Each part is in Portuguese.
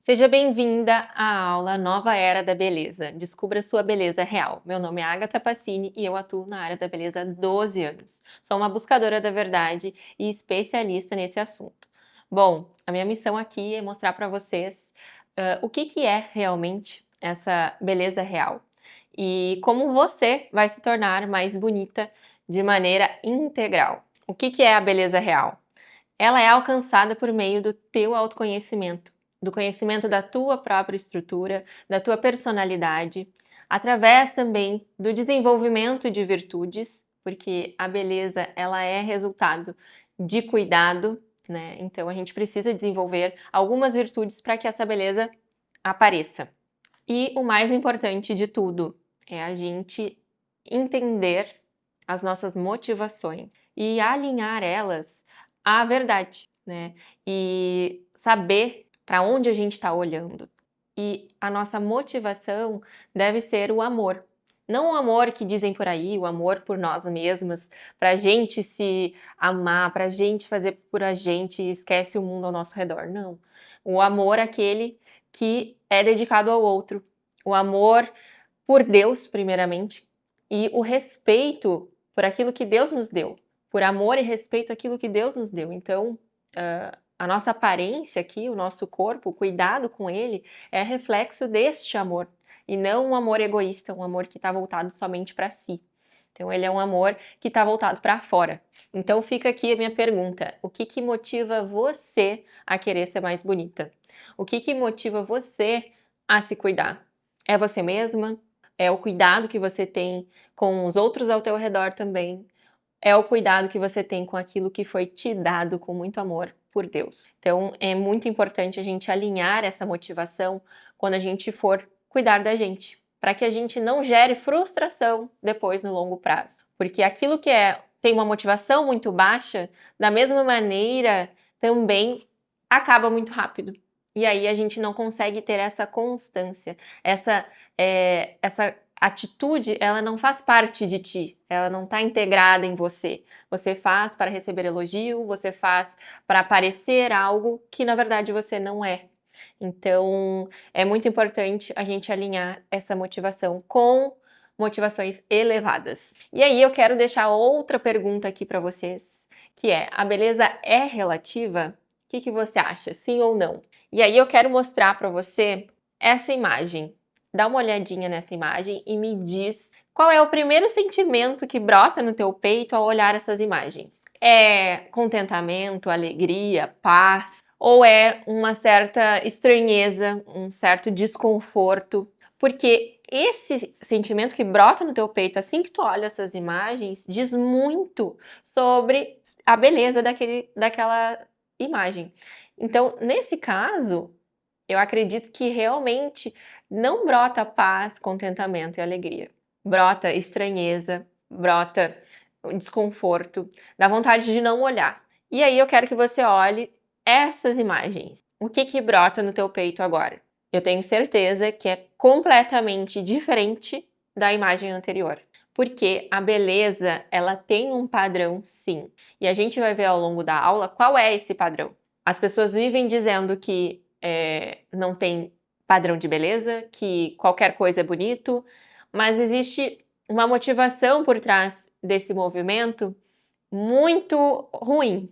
Seja bem-vinda à aula Nova Era da Beleza. Descubra sua beleza real. Meu nome é Agatha Passini e eu atuo na área da beleza há 12 anos. Sou uma buscadora da verdade e especialista nesse assunto. Bom, a minha missão aqui é mostrar para vocês o que é realmente essa beleza real e como você vai se tornar mais bonita de maneira integral. O que é a beleza real? Ela é alcançada por meio do teu autoconhecimento, do conhecimento da tua própria estrutura, da tua personalidade, através também do desenvolvimento de virtudes, porque a beleza ela é resultado de cuidado, né? Então a gente precisa desenvolver algumas virtudes para que essa beleza apareça. E o mais importante de tudo é a gente entender as nossas motivações e alinhar elas à verdade, né? E saber para onde a gente está olhando. E a nossa motivação deve ser o amor. Não o amor que dizem por aí, o amor por nós mesmas, para a gente se amar, para a gente fazer por a gente e esquece o mundo ao nosso redor. Não. O amor aquele que é dedicado ao outro. O amor por Deus, primeiramente, e o respeito por aquilo que Deus nos deu, por amor e respeito àquilo que Deus nos deu. Então, a nossa aparência aqui, o nosso corpo, o cuidado com ele, é reflexo deste amor, e não um amor egoísta, um amor que está voltado somente para si. Então, ele é um amor que está voltado para fora. Então, fica aqui a minha pergunta: o que motiva você a querer ser mais bonita? O que motiva você a se cuidar? É você mesma? É o cuidado que você tem com os outros ao teu redor também? É o cuidado que você tem com aquilo que foi te dado com muito amor por Deus. Então, é muito importante a gente alinhar essa motivação quando a gente for cuidar da gente, para que a gente não gere frustração depois no longo prazo. Porque aquilo que tem uma motivação muito baixa, da mesma maneira, também acaba muito rápido. E aí a gente não consegue ter essa constância, essa atitude, ela não faz parte de ti, ela não está integrada em você. Você faz para receber elogio, você faz para parecer algo que na verdade você não é. Então, é muito importante a gente alinhar essa motivação com motivações elevadas. E aí eu quero deixar outra pergunta aqui para vocês, que é: a beleza é relativa? O que você acha, sim ou não? E aí eu quero mostrar para você essa imagem. Dá uma olhadinha nessa imagem e me diz qual é o primeiro sentimento que brota no teu peito ao olhar essas imagens. É contentamento, alegria, paz? Ou é uma certa estranheza, um certo desconforto? Porque esse sentimento que brota no teu peito assim que tu olha essas imagens diz muito sobre a beleza daquela imagem. Então, nesse caso, eu acredito que realmente não brota paz, contentamento e alegria. Brota estranheza, brota desconforto, dá vontade de não olhar. E aí eu quero que você olhe essas imagens. O que brota no teu peito agora? Eu tenho certeza que é completamente diferente da imagem anterior. Porque a beleza, ela tem um padrão, sim. E a gente vai ver ao longo da aula qual é esse padrão. As pessoas vivem dizendo que não tem padrão de beleza, que qualquer coisa é bonito, mas existe uma motivação por trás desse movimento muito ruim.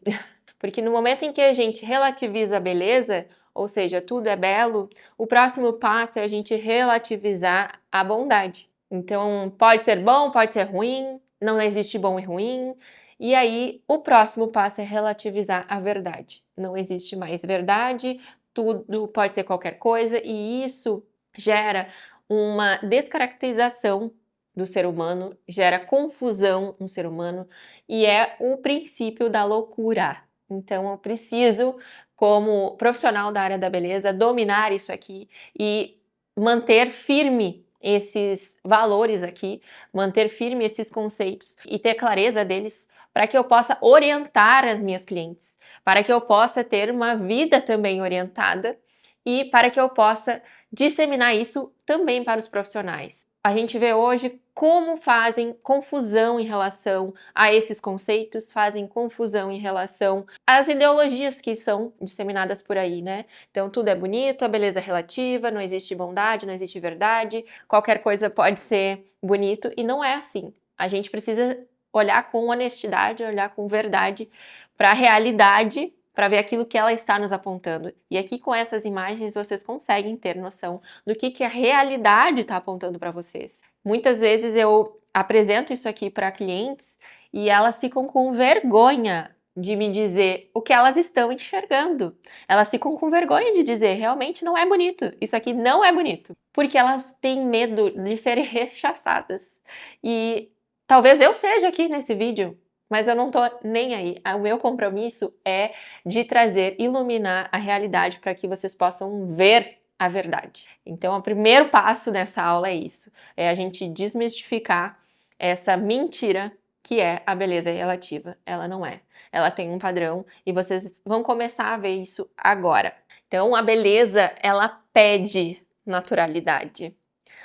Porque no momento em que a gente relativiza a beleza, ou seja, tudo é belo, o próximo passo é a gente relativizar a bondade. Então, pode ser bom, pode ser ruim, não existe bom e ruim. E aí, o próximo passo é relativizar a verdade. Não existe mais verdade, tudo pode ser qualquer coisa, e isso gera uma descaracterização do ser humano, gera confusão no ser humano, e é o princípio da loucura. Então, eu preciso, como profissional da área da beleza, dominar isso aqui e manter firme esses valores aqui, manter firme esses conceitos e ter clareza deles para que eu possa orientar as minhas clientes, para que eu possa ter uma vida também orientada e para que eu possa disseminar isso também para os profissionais. a gente vê hoje como fazem confusão em relação a esses conceitos, fazem confusão em relação às ideologias que são disseminadas por aí, né? Então, tudo é bonito, a beleza é relativa, não existe bondade, não existe verdade, qualquer coisa pode ser bonito, e não é assim. A gente precisa olhar com honestidade, olhar com verdade para a realidade, para ver aquilo que ela está nos apontando. E aqui com essas imagens vocês conseguem ter noção do que a realidade está apontando para vocês. Muitas vezes eu apresento isso aqui para clientes e elas ficam com vergonha de me dizer o que elas estão enxergando. Elas ficam com vergonha de dizer, realmente não é bonito, isso aqui não é bonito. Porque elas têm medo de serem rechaçadas. E talvez eu seja aqui nesse vídeo, mas eu não tô nem aí. O meu compromisso é de trazer, iluminar a realidade para que vocês possam ver a verdade. Então, o primeiro passo nessa aula é isso, é a gente desmistificar essa mentira que é a beleza relativa. Ela não é. Ela tem um padrão e vocês vão começar a ver isso agora. Então, a beleza, ela pede naturalidade.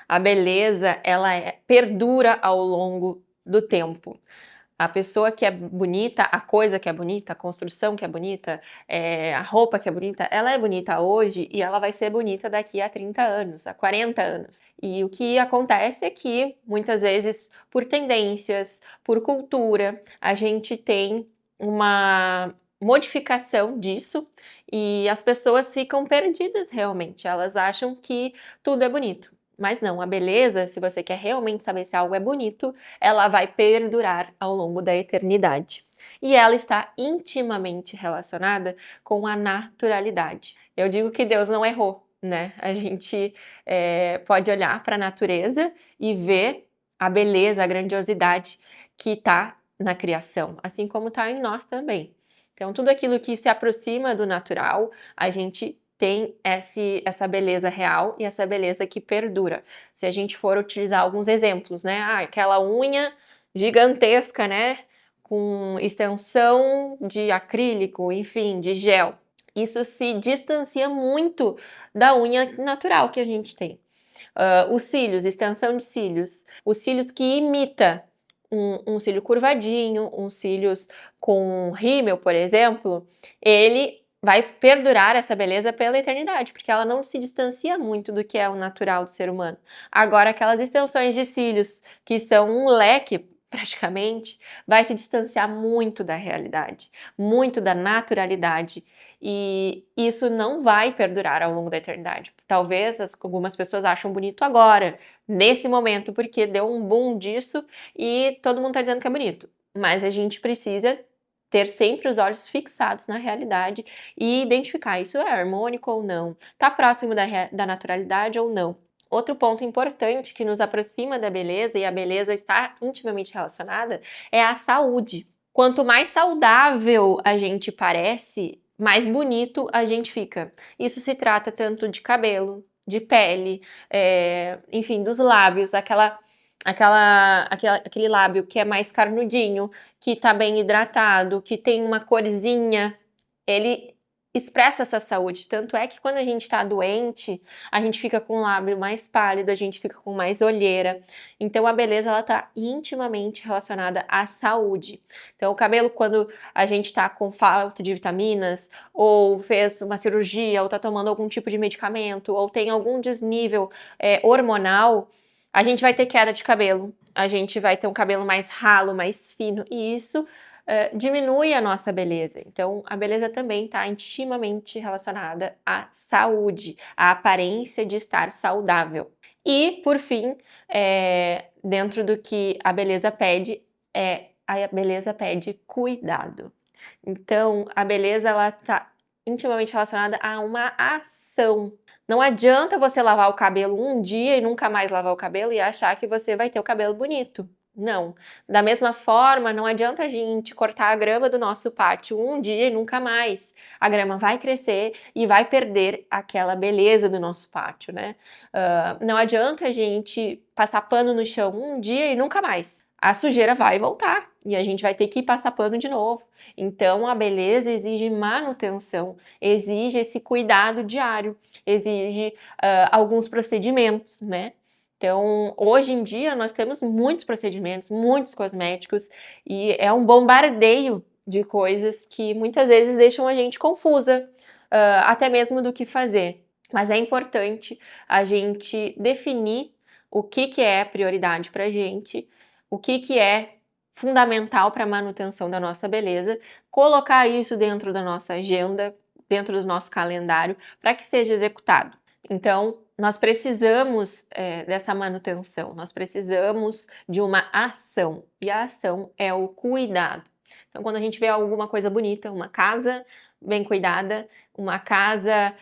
A beleza, ela perdura ao longo do tempo. A pessoa que é bonita, a coisa que é bonita, a construção que é bonita, a roupa que é bonita, ela é bonita hoje e ela vai ser bonita daqui a 30 anos, a 40 anos. E o que acontece é que, muitas vezes, por tendências, por cultura, a gente tem uma modificação disso e as pessoas ficam perdidas realmente. Elas acham que tudo é bonito. Mas não, a beleza, se você quer realmente saber se algo é bonito, ela vai perdurar ao longo da eternidade. E ela está intimamente relacionada com a naturalidade. Eu digo que Deus não errou, né? A gente pode olhar para a natureza e ver a beleza, a grandiosidade que está na criação, assim como está em nós também. Então, tudo aquilo que se aproxima do natural, a gente tem essa beleza real e essa beleza que perdura. Se a gente for utilizar alguns exemplos, né? Aquela unha gigantesca, né? Com extensão de acrílico, enfim, de gel. Isso se distancia muito da unha natural que a gente tem. Os cílios, extensão de cílios. Os cílios que imita um cílio curvadinho, um cílios com rímel, por exemplo, ele vai perdurar essa beleza pela eternidade, porque ela não se distancia muito do que é o natural do ser humano. Agora, aquelas extensões de cílios, que são um leque, praticamente, vai se distanciar muito da realidade, muito da naturalidade, e isso não vai perdurar ao longo da eternidade. Talvez algumas pessoas acham bonito agora, nesse momento, porque deu um boom disso e todo mundo está dizendo que é bonito. Mas a gente precisa ter sempre os olhos fixados na realidade e identificar isso é harmônico ou não, está próximo da naturalidade ou não. Outro ponto importante que nos aproxima da beleza, e a beleza está intimamente relacionada, é a saúde. Quanto mais saudável a gente parece, mais bonito a gente fica. Isso se trata tanto de cabelo, de pele, enfim, dos lábios, aquele lábio que é mais carnudinho, que tá bem hidratado, que tem uma corzinha, ele expressa essa saúde. Tanto é que quando a gente tá doente, a gente fica com o lábio mais pálido, a gente fica com mais olheira. Então a beleza, ela tá intimamente relacionada à saúde. Então o cabelo, quando a gente tá com falta de vitaminas, ou fez uma cirurgia, ou tá tomando algum tipo de medicamento, ou tem algum desnível hormonal, a gente vai ter queda de cabelo, a gente vai ter um cabelo mais ralo, mais fino, e isso diminui a nossa beleza. Então, a beleza também está intimamente relacionada à saúde, à aparência de estar saudável. E, por fim, dentro do que a beleza pede, a beleza pede cuidado. Então, a beleza ela está intimamente relacionada a uma ação. Não adianta você lavar o cabelo um dia e nunca mais lavar o cabelo e achar que você vai ter o cabelo bonito. Não. Da mesma forma, não adianta a gente cortar a grama do nosso pátio um dia e nunca mais. A grama vai crescer e vai perder aquela beleza do nosso pátio, né? Não adianta a gente passar pano no chão um dia e nunca mais. A sujeira vai voltar e a gente vai ter que passar pano de novo. Então, a beleza exige manutenção, exige esse cuidado diário, exige alguns procedimentos, né? Então, hoje em dia, nós temos muitos procedimentos, muitos cosméticos, e é um bombardeio de coisas que muitas vezes deixam a gente confusa, até mesmo do que fazer. Mas é importante a gente definir o que é prioridade para a gente, o que é fundamental para a manutenção da nossa beleza, colocar isso dentro da nossa agenda, dentro do nosso calendário, para que seja executado. Então, nós precisamos dessa manutenção, nós precisamos de uma ação, e a ação é o cuidado. Então, quando a gente vê alguma coisa bonita, uma casa bem cuidada, uma casa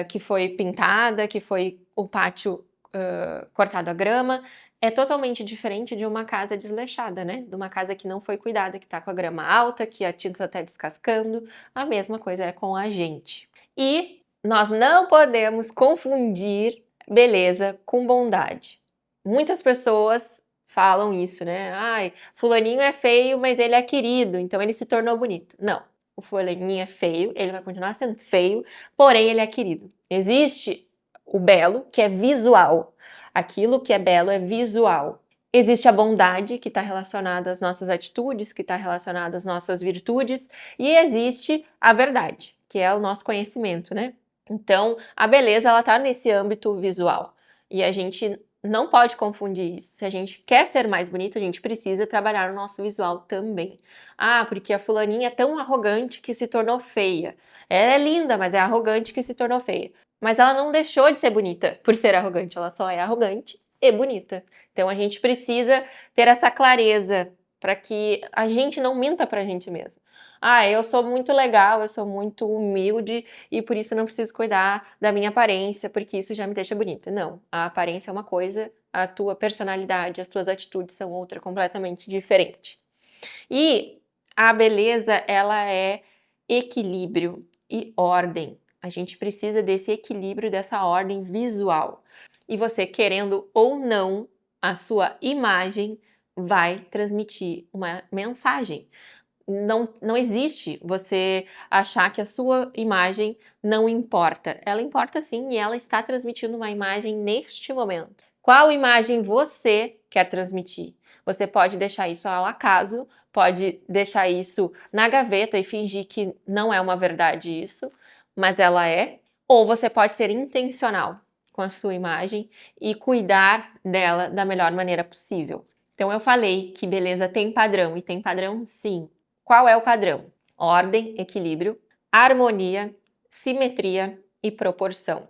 que foi pintada, que foi o pátio cortado a grama, é totalmente diferente de uma casa desleixada, né? De uma casa que não foi cuidada, que tá com a grama alta, que a tinta tá descascando. A mesma coisa é com a gente. E nós não podemos confundir beleza com bondade. Muitas pessoas falam isso, né? Ai, fulaninho é feio, mas ele é querido, então ele se tornou bonito. Não, o fulaninho é feio, ele vai continuar sendo feio, porém ele é querido. Existe o belo, que é visual. Aquilo que é belo é visual. Existe a bondade, que está relacionada às nossas atitudes, que está relacionada às nossas virtudes, e existe a verdade, que é o nosso conhecimento, né? Então, a beleza, ela tá nesse âmbito visual. E a gente não pode confundir isso. Se a gente quer ser mais bonito, a gente precisa trabalhar o nosso visual também. Ah, porque a fulaninha é tão arrogante que se tornou feia. Ela é linda, mas é arrogante que se tornou feia. Mas ela não deixou de ser bonita por ser arrogante, ela só é arrogante e bonita. Então a gente precisa ter essa clareza para que a gente não minta pra gente mesmo. Ah, eu sou muito legal, eu sou muito humilde e por isso eu não preciso cuidar da minha aparência, porque isso já me deixa bonita. Não, a aparência é uma coisa, a tua personalidade, as tuas atitudes são outra completamente diferente. E a beleza, ela é equilíbrio e ordem. A gente precisa desse equilíbrio, dessa ordem visual. E você, querendo ou não, a sua imagem vai transmitir uma mensagem. Não existe você achar que a sua imagem não importa. Ela importa sim e ela está transmitindo uma imagem neste momento. Qual imagem você quer transmitir? Você pode deixar isso ao acaso, pode deixar isso na gaveta e fingir que não é uma verdade isso, mas ela é. Ou você pode ser intencional com a sua imagem e cuidar dela da melhor maneira possível. Então eu falei que beleza tem padrão e tem padrão sim. Qual é o padrão? Ordem, equilíbrio, harmonia, simetria e proporção.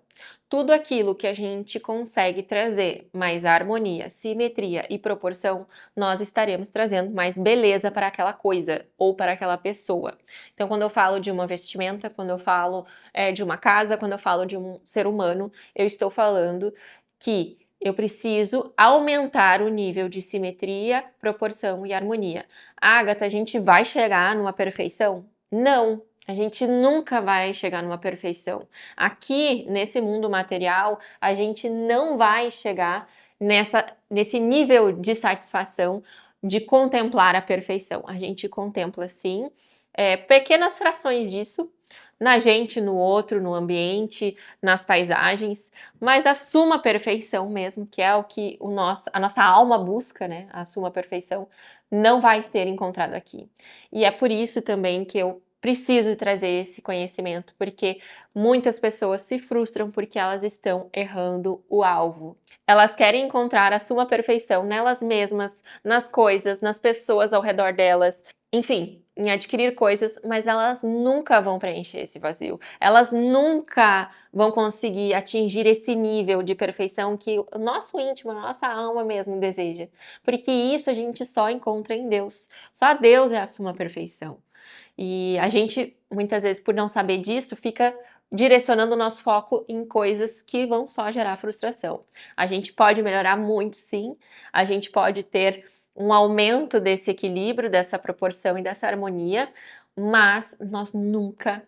Tudo aquilo que a gente consegue trazer mais harmonia, simetria e proporção, nós estaremos trazendo mais beleza para aquela coisa ou para aquela pessoa. Então, quando eu falo de uma vestimenta, quando eu falo de uma casa, quando eu falo de um ser humano, eu estou falando que eu preciso aumentar o nível de simetria, proporção e harmonia. Agatha, a gente vai chegar numa perfeição? Não, a gente nunca vai chegar numa perfeição. Aqui, nesse mundo material, a gente não vai chegar nesse nível de satisfação de contemplar a perfeição. A gente contempla, sim, pequenas frações disso, na gente, no outro, no ambiente, nas paisagens, mas a suma perfeição mesmo, que é o que a nossa alma busca, né? A suma perfeição não vai ser encontrada aqui. E é por isso também que eu preciso trazer esse conhecimento, porque muitas pessoas se frustram porque elas estão errando o alvo. Elas querem encontrar a suma perfeição nelas mesmas, nas coisas, nas pessoas ao redor delas, enfim, em adquirir coisas, mas elas nunca vão preencher esse vazio. Elas nunca vão conseguir atingir esse nível de perfeição que o nosso íntimo, a nossa alma mesmo deseja. Porque isso a gente só encontra em Deus. Só Deus é a suma perfeição. E a gente, muitas vezes, por não saber disso, fica direcionando o nosso foco em coisas que vão só gerar frustração. A gente pode melhorar muito, sim. A gente pode ter um aumento desse equilíbrio, dessa proporção e dessa harmonia, mas nós nunca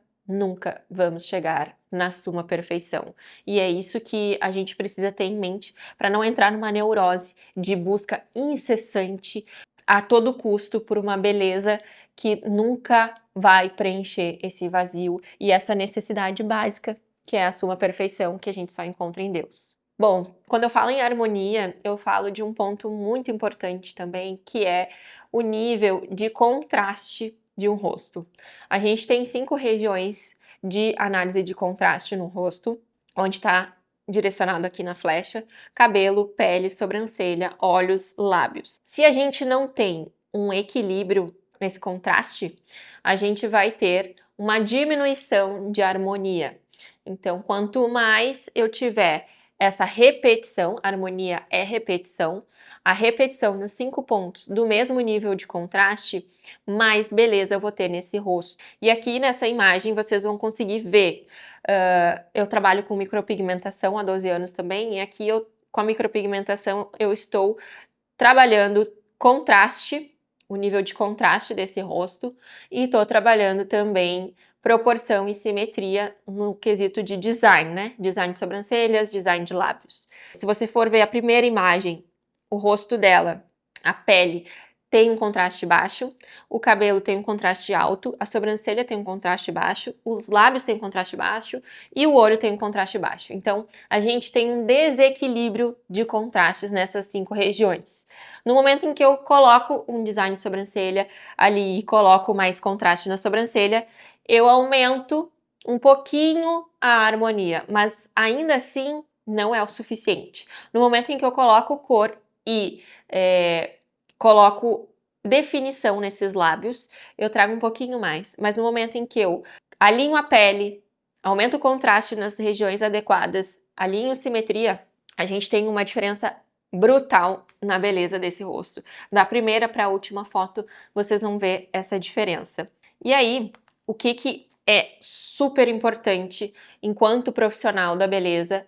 vamos chegar na suma perfeição. E é isso que a gente precisa ter em mente para não entrar numa neurose de busca incessante a todo custo por uma beleza que nunca vai preencher esse vazio e essa necessidade básica que é a suma perfeição que a gente só encontra em Deus. Bom, quando eu falo em harmonia, eu falo de um ponto muito importante também, que é o nível de contraste de um rosto. A gente tem 5 regiões de análise de contraste no rosto, onde está direcionado aqui na flecha: cabelo, pele, sobrancelha, olhos, lábios. Se a gente não tem um equilíbrio nesse contraste, a gente vai ter uma diminuição de harmonia. Então, quanto mais eu tiver essa repetição, harmonia é repetição, a repetição nos 5 pontos do mesmo nível de contraste, mais beleza eu vou ter nesse rosto. E aqui nessa imagem vocês vão conseguir ver, eu trabalho com micropigmentação há 12 anos também, e aqui com a micropigmentação eu estou trabalhando contraste, o nível de contraste desse rosto, e estou trabalhando também proporção e simetria no quesito de design, né? Design de sobrancelhas, design de lábios. Se você for ver a primeira imagem, o rosto dela, a pele tem um contraste baixo, o cabelo tem um contraste alto, a sobrancelha tem um contraste baixo, os lábios têm um contraste baixo e o olho tem um contraste baixo. Então, a gente tem um desequilíbrio de contrastes nessas 5 regiões. No momento em que eu coloco um design de sobrancelha ali e coloco mais contraste na sobrancelha, eu aumento um pouquinho a harmonia, mas ainda assim não é o suficiente. No momento em que eu coloco cor e coloco definição nesses lábios, eu trago um pouquinho mais. Mas no momento em que eu alinho a pele, aumento o contraste nas regiões adequadas, alinho simetria, a gente tem uma diferença brutal na beleza desse rosto. Da primeira para a última foto, vocês vão ver essa diferença. E aí, o que é super importante enquanto profissional da beleza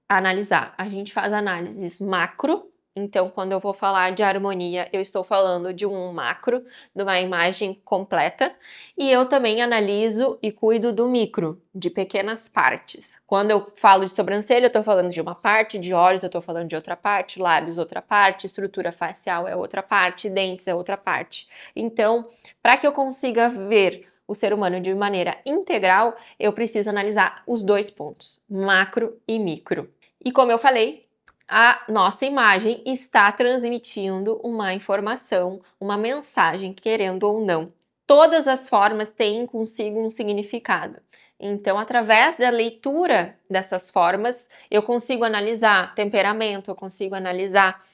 analisar? A gente faz análises macro. Então, quando eu vou falar de harmonia, eu estou falando de um macro, de uma imagem completa, e eu também analiso e cuido do micro, de pequenas partes. Quando eu falo de sobrancelha, eu estou falando de uma parte, de olhos, eu estou falando de outra parte, lábios, outra parte, estrutura facial é outra parte, dentes é outra parte. Então, para que eu consiga ver o ser humano de maneira integral, eu preciso analisar os 2 pontos, macro e micro. E como eu falei, a nossa imagem está transmitindo uma informação, uma mensagem, querendo ou não. Todas as formas têm consigo um significado. Então, através da leitura dessas formas, eu consigo analisar temperamento, eu consigo analisar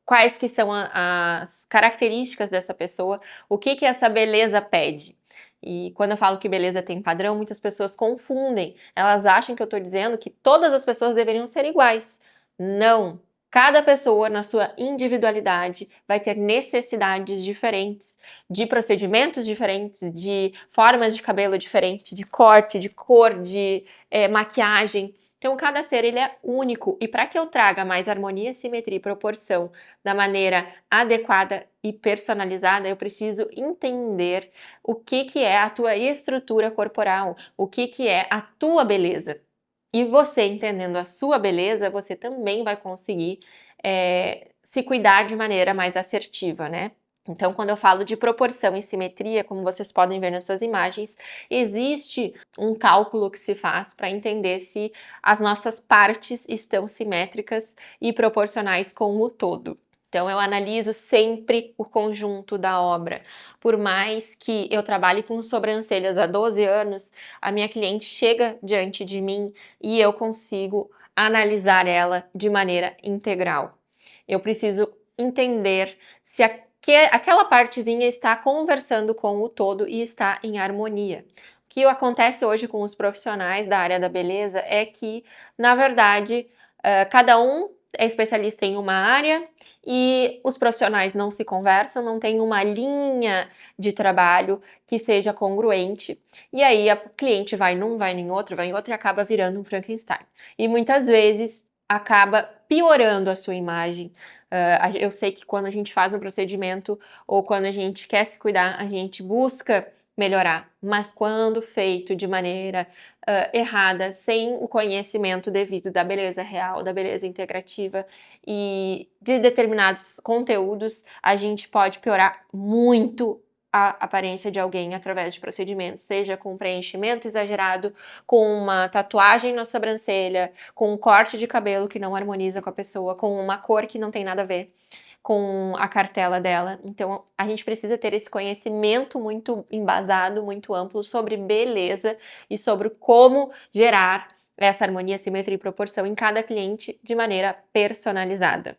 quais que são as características dessa pessoa, o que essa beleza pede. E quando eu falo que beleza tem padrão, muitas pessoas confundem. Elas acham que eu estou dizendo que todas as pessoas deveriam ser iguais. Não! Cada pessoa, na sua individualidade, vai ter necessidades diferentes, de procedimentos diferentes, de formas de cabelo diferente, de corte, de cor, de maquiagem. Então, cada ser ele é único, e para que eu traga mais harmonia, simetria e proporção da maneira adequada e personalizada, eu preciso entender o que é a tua estrutura corporal, o que é a tua beleza. E você entendendo a sua beleza, você também vai conseguir se cuidar de maneira mais assertiva, né? Então, quando eu falo de proporção e simetria, como vocês podem ver nessas imagens, existe um cálculo que se faz para entender se as nossas partes estão simétricas e proporcionais com o todo. Então, eu analiso sempre o conjunto da obra. Por mais que eu trabalhe com sobrancelhas há 12 anos, a minha cliente chega diante de mim e eu consigo analisar ela de maneira integral. Eu preciso entender se aquela partezinha está conversando com o todo e está em harmonia. O que acontece hoje com os profissionais da área da beleza é que, na verdade, cada um é especialista em uma área e os profissionais não se conversam, não tem uma linha de trabalho que seja congruente. E aí a cliente vai num, vai em outro e acaba virando um Frankenstein. E muitas vezes acaba piorando a sua imagem. Eu sei que quando a gente faz um procedimento ou quando a gente quer se cuidar, a gente busca melhorar, mas quando feito de maneira errada, sem o conhecimento devido da beleza real, da beleza integrativa e de determinados conteúdos, a gente pode piorar muito a aparência de alguém através de procedimentos, seja com preenchimento exagerado, com uma tatuagem na sobrancelha, com um corte de cabelo que não harmoniza com a pessoa, com uma cor que não tem nada a ver com a cartela dela. Então, a gente precisa ter esse conhecimento muito embasado, muito amplo sobre beleza e sobre como gerar essa harmonia, simetria e proporção em cada cliente de maneira personalizada.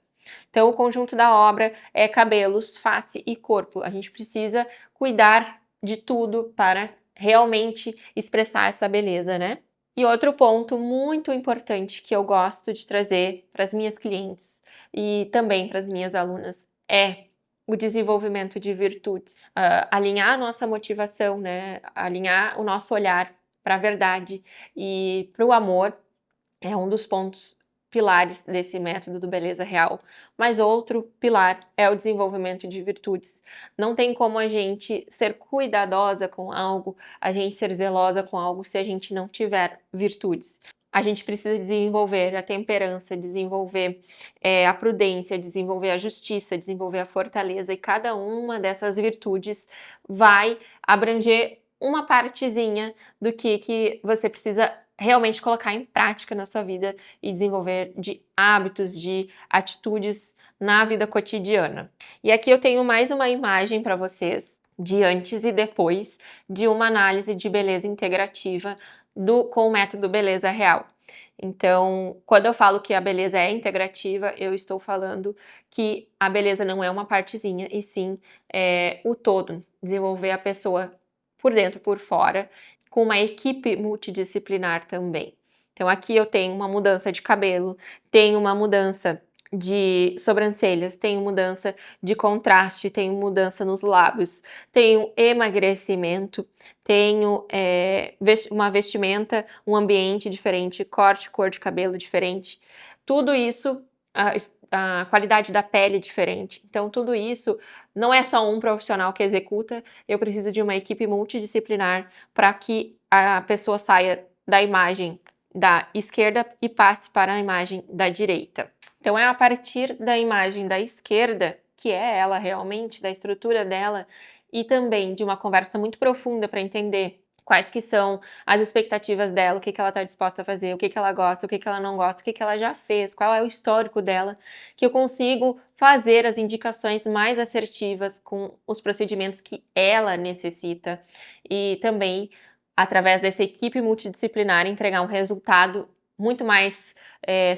Então, o conjunto da obra é cabelos, face e corpo. A gente precisa cuidar de tudo para realmente expressar essa beleza, né? E outro ponto muito importante que eu gosto de trazer para as minhas clientes e também para as minhas alunas é o desenvolvimento de virtudes. Alinhar a nossa motivação, né? Alinhar o nosso olhar para a verdade e para o amor é um dos pontos pilares desse método do Beleza Real. Mas outro pilar é o desenvolvimento de virtudes. Não tem como a gente ser cuidadosa com algo, a gente ser zelosa com algo se a gente não tiver virtudes. A gente precisa desenvolver a temperança, desenvolver a prudência, desenvolver a justiça, desenvolver a fortaleza, e cada uma dessas virtudes vai abranger uma partezinha do que você precisa realmente colocar em prática na sua vida e desenvolver de hábitos, de atitudes na vida cotidiana. E aqui eu tenho mais uma imagem para vocês de antes e depois de uma análise de beleza integrativa com o método Beleza Real. Então, quando eu falo que a beleza é integrativa, eu estou falando que a beleza não é uma partezinha, e sim o todo. Desenvolver a pessoa por dentro, por fora, com uma equipe multidisciplinar também. Então, aqui eu tenho uma mudança de cabelo, tenho uma mudança de sobrancelhas, tenho mudança de contraste, tenho mudança nos lábios, tenho emagrecimento, tenho uma vestimenta, um ambiente diferente, corte, cor de cabelo diferente. Tudo isso, a qualidade da pele diferente. Então, tudo isso não é só um profissional que executa, eu preciso de uma equipe multidisciplinar para que a pessoa saia da imagem da esquerda e passe para a imagem da direita. Então, é a partir da imagem da esquerda, que é ela realmente, da estrutura dela, e também de uma conversa muito profunda para entender quais que são as expectativas dela, o que ela está disposta a fazer, o que ela gosta, o que ela não gosta, o que ela já fez, qual é o histórico dela, que eu consigo fazer as indicações mais assertivas com os procedimentos que ela necessita e também, através dessa equipe multidisciplinar, entregar um resultado muito mais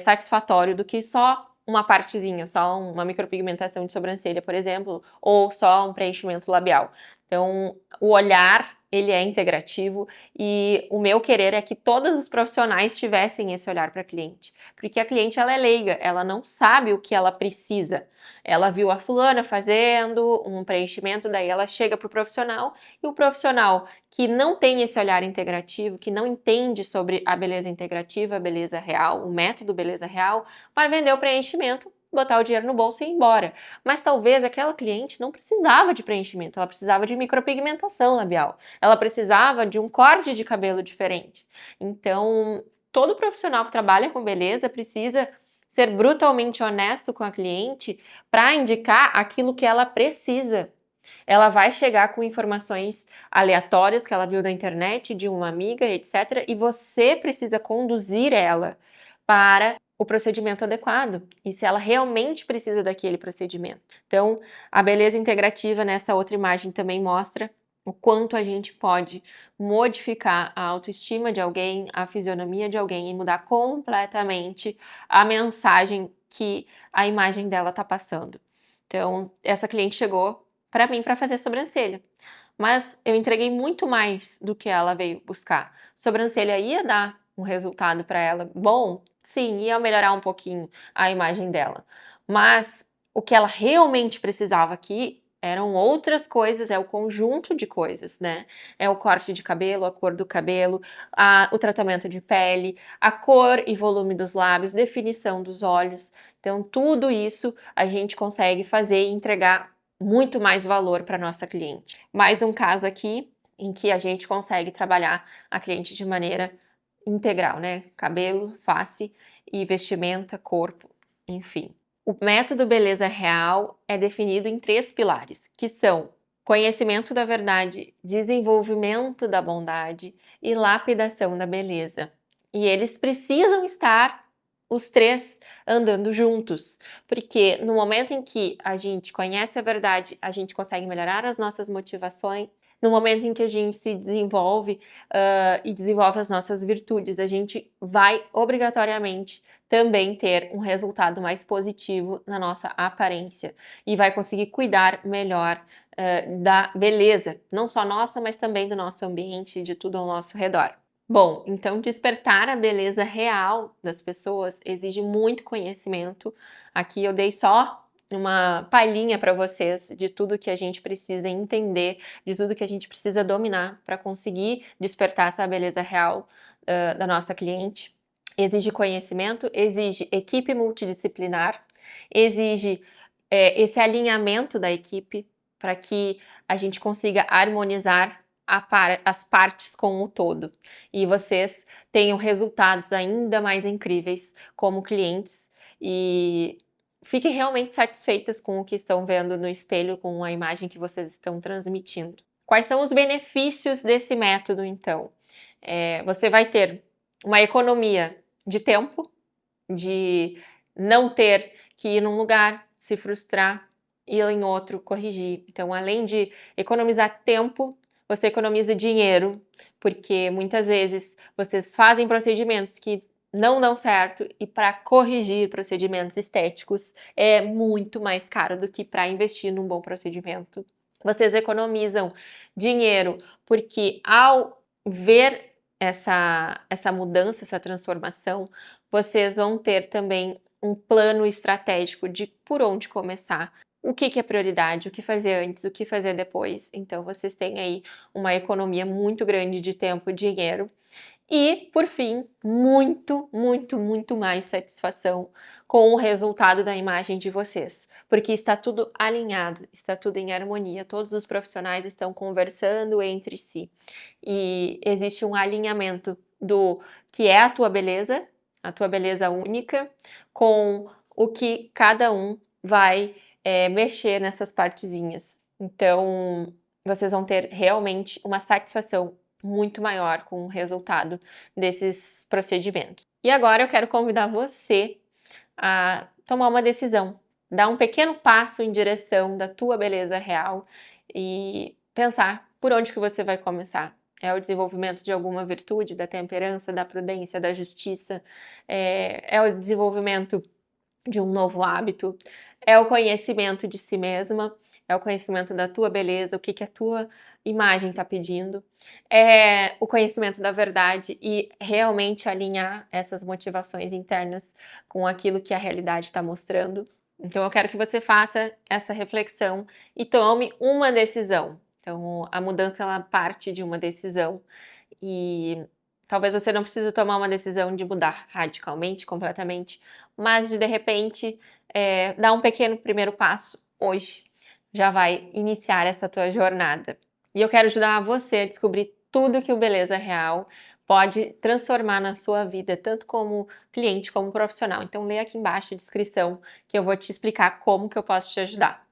satisfatório do que só uma partezinha, só uma micropigmentação de sobrancelha, por exemplo, ou só um preenchimento labial. Então, o olhar, ele é integrativo e o meu querer é que todos os profissionais tivessem esse olhar para a cliente, porque a cliente, ela é leiga, ela não sabe o que ela precisa. Ela viu a fulana fazendo um preenchimento, daí ela chega para o profissional, e o profissional que não tem esse olhar integrativo, que não entende sobre a beleza integrativa, a beleza real, o método beleza real, vai vender o preenchimento, botar o dinheiro no bolso e ir embora. Mas talvez aquela cliente não precisava de preenchimento, ela precisava de micropigmentação labial, ela precisava de um corte de cabelo diferente. Então, todo profissional que trabalha com beleza precisa ser brutalmente honesto com a cliente para indicar aquilo que ela precisa. Ela vai chegar com informações aleatórias que ela viu na internet, de uma amiga, etc. E você precisa conduzir ela para o procedimento adequado e se ela realmente precisa daquele procedimento. Então, a beleza integrativa nessa outra imagem também mostra o quanto a gente pode modificar a autoestima de alguém, a fisionomia de alguém e mudar completamente a mensagem que a imagem dela está passando. Então, essa cliente chegou para mim para fazer sobrancelha, mas eu entreguei muito mais do que ela veio buscar. Sobrancelha ia dar um resultado para ela bom? Sim, ia melhorar um pouquinho a imagem dela, mas o que ela realmente precisava aqui eram outras coisas, é o conjunto de coisas, né? É o corte de cabelo, a cor do cabelo, o tratamento de pele, a cor e volume dos lábios, definição dos olhos. Então, tudo isso a gente consegue fazer e entregar muito mais valor para nossa cliente. Mais um caso aqui em que a gente consegue trabalhar a cliente de maneira integral, né? Cabelo, face e vestimenta, corpo, enfim. O método Beleza Real é definido em 3 pilares, que são conhecimento da verdade, desenvolvimento da bondade e lapidação da beleza. E eles precisam estar os 3 andando juntos, porque no momento em que a gente conhece a verdade, a gente consegue melhorar as nossas motivações. No momento em que a gente se desenvolve, e desenvolve as nossas virtudes, a gente vai obrigatoriamente também ter um resultado mais positivo na nossa aparência e vai conseguir cuidar melhor da beleza, não só nossa, mas também do nosso ambiente e de tudo ao nosso redor. Bom, então despertar a beleza real das pessoas exige muito conhecimento. Aqui eu dei só uma palhinha para vocês de tudo que a gente precisa entender, de tudo que a gente precisa dominar para conseguir despertar essa beleza real da nossa cliente. Exige conhecimento, exige equipe multidisciplinar, exige esse alinhamento da equipe para que a gente consiga harmonizar as partes com o todo e vocês tenham resultados ainda mais incríveis como clientes e fiquem realmente satisfeitas com o que estão vendo no espelho, com a imagem que vocês estão transmitindo. Quais são os benefícios desse método, então? Você vai ter uma economia de tempo, de não ter que ir num lugar, se frustrar, ir em outro, corrigir. Então, além de economizar tempo, você economiza dinheiro, porque muitas vezes vocês fazem procedimentos que não dão certo e para corrigir procedimentos estéticos é muito mais caro do que para investir num bom procedimento. Vocês economizam dinheiro porque ao ver essa mudança, essa transformação, vocês vão ter também um plano estratégico de por onde começar, o que é prioridade, o que fazer antes, o que fazer depois. Então, vocês têm aí uma economia muito grande de tempo e dinheiro. E, por fim, muito, muito, muito mais satisfação com o resultado da imagem de vocês, porque está tudo alinhado, está tudo em harmonia, todos os profissionais estão conversando entre si e existe um alinhamento do que é a tua beleza única, com o que cada um vai mexer nessas partezinhas. Então, vocês vão ter realmente uma satisfação muito maior com o resultado desses procedimentos. E agora eu quero convidar você a tomar uma decisão, dar um pequeno passo em direção da tua beleza real e pensar por onde que você vai começar. É o desenvolvimento de alguma virtude, da temperança, da prudência, da justiça, é o desenvolvimento de um novo hábito, é o conhecimento de si mesma, é o conhecimento da tua beleza, o que que a tua imagem está pedindo, é o conhecimento da verdade e realmente alinhar essas motivações internas com aquilo que a realidade está mostrando. Então eu quero que você faça essa reflexão e tome uma decisão. Então a mudança ela parte de uma decisão e talvez você não precise tomar uma decisão de mudar radicalmente, completamente, mas de repente, dar um pequeno primeiro passo hoje, já vai iniciar essa tua jornada. E eu quero ajudar você a descobrir tudo que o Beleza Real pode transformar na sua vida, tanto como cliente como profissional. Então lê aqui embaixo a descrição que eu vou te explicar como que eu posso te ajudar.